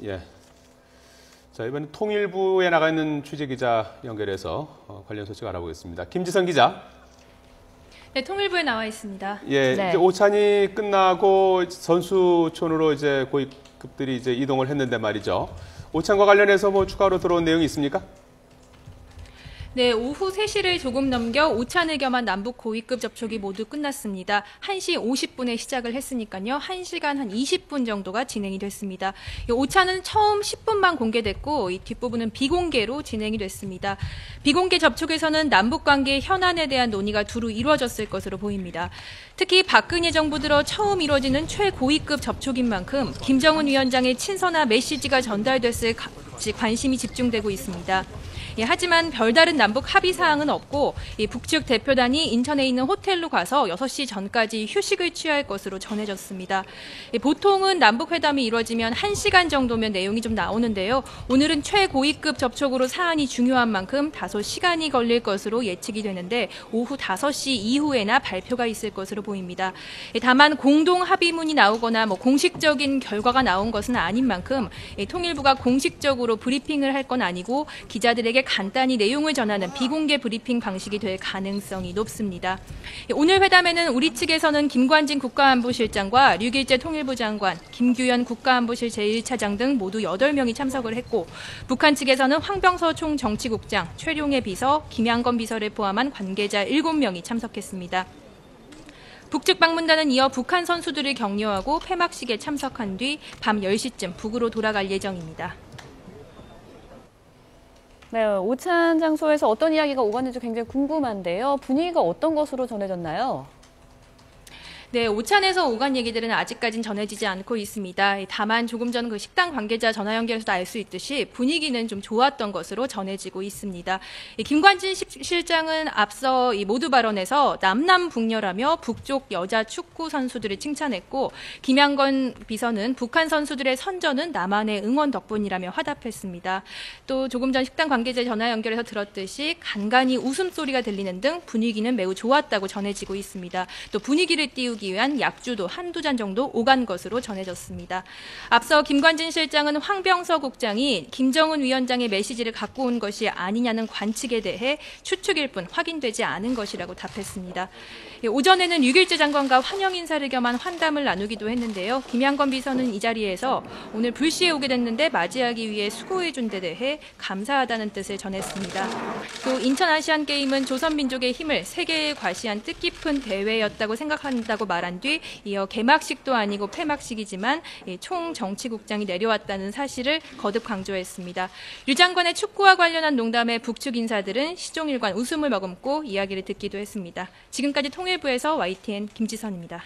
예. 자, 이번엔 통일부에 나가 있는 취재기자 연결해서 관련 소식 알아보겠습니다. 김지선 기자. 네, 통일부에 나와 있습니다. 예, 네. 이제 오찬이 끝나고 선수촌으로 이제 고위급들이 이제 이동을 했는데 말이죠. 오찬과 관련해서 뭐 추가로 들어온 내용이 있습니까? 네, 오후 3시를 조금 넘겨 오찬을 겸한 남북 고위급 접촉이 모두 끝났습니다. 1시 50분에 시작을 했으니까요. 1시간 한 20분 정도가 진행이 됐습니다. 오찬은 처음 10분만 공개됐고 이 뒷부분은 비공개로 진행이 됐습니다. 비공개 접촉에서는 남북관계 현안에 대한 논의가 두루 이루어졌을 것으로 보입니다. 특히 박근혜 정부 들어 처음 이루어지는 최고위급 접촉인 만큼 김정은 위원장의 친서나 메시지가 전달됐을 관심이 집중되고 있습니다. 하지만 별다른 남북 합의 사항은 없고 북측 대표단이 인천에 있는 호텔로 가서 6시 전까지 휴식을 취할 것으로 전해졌습니다. 보통은 남북 회담이 이루어지면 1시간 정도면 내용이 좀 나오는데요. 오늘은 최고위급 접촉으로 사안이 중요한 만큼 다소 시간이 걸릴 것으로 예측이 되는데 오후 5시 이후에나 발표가 있을 것으로 보입니다. 다만 공동 합의문이 나오거나 공식적인 결과가 나온 것은 아닌 만큼 통일부가 공식적으로 브리핑을 할 건 아니고 기자들에게 간단히 내용을 전하는 비공개 브리핑 방식이 될 가능성이 높습니다. 오늘 회담에는 우리 측에서는 김관진 국가안보실장과 류길재 통일부 장관, 김규현 국가안보실 제1차장 등 모두 8명이 참석을 했고 북한 측에서는 황병서 총정치국장, 최룡해 비서, 김양건 비서를 포함한 관계자 7명이 참석했습니다. 북측 방문단은 이어 북한 선수들을 격려하고 폐막식에 참석한 뒤 밤 10시쯤 북으로 돌아갈 예정입니다. 네, 오찬 장소에서 어떤 이야기가 오갔는지 굉장히 궁금한데요. 분위기가 어떤 것으로 전해졌나요? 네, 오찬에서 오간 얘기들은 아직까진 전해지지 않고 있습니다. 다만 조금 전 그 식당 관계자 전화 연결에서도 알 수 있듯이 분위기는 좀 좋았던 것으로 전해지고 있습니다. 김관진 실장은 앞서 이 모두 발언에서 남남북녀라며 북쪽 여자 축구 선수들을 칭찬했고 김양건 비서는 북한 선수들의 선전은 남한의 응원 덕분이라며 화답했습니다. 또 조금 전 식당 관계자 전화 연결에서 들었듯이 간간히 웃음소리가 들리는 등 분위기는 매우 좋았다고 전해지고 있습니다. 또 분위기를 띄우기 위한 약주도 한두 잔 정도 오간 것으로 전해졌습니다. 앞서 김관진 실장은 황병서 국장이 김정은 위원장의 메시지를 갖고 온 것이 아니냐는 관측에 대해 추측일 뿐 확인되지 않은 것이라고 답했습니다. 오전에는 류길재 장관과 환영 인사를 겸한 환담을 나누기도 했는데요. 김양건 비서는 이 자리에서 오늘 불시에 오게 됐는데 맞이하기 위해 수고해준 데 대해 감사하다는 뜻을 전했습니다. 또 인천 아시안게임은 조선민족의 힘을 세계에 과시한 뜻깊은 대회였다고 생각한다고 말한 뒤 이어 개막식도 아니고 폐막식이지만 총정치국장이 내려왔다는 사실을 거듭 강조했습니다. 류 장관의 축구와 관련한 농담에 북측 인사들은 시종일관 웃음을 머금고 이야기를 듣기도 했습니다. 지금까지 통일부에서 YTN 김지선입니다.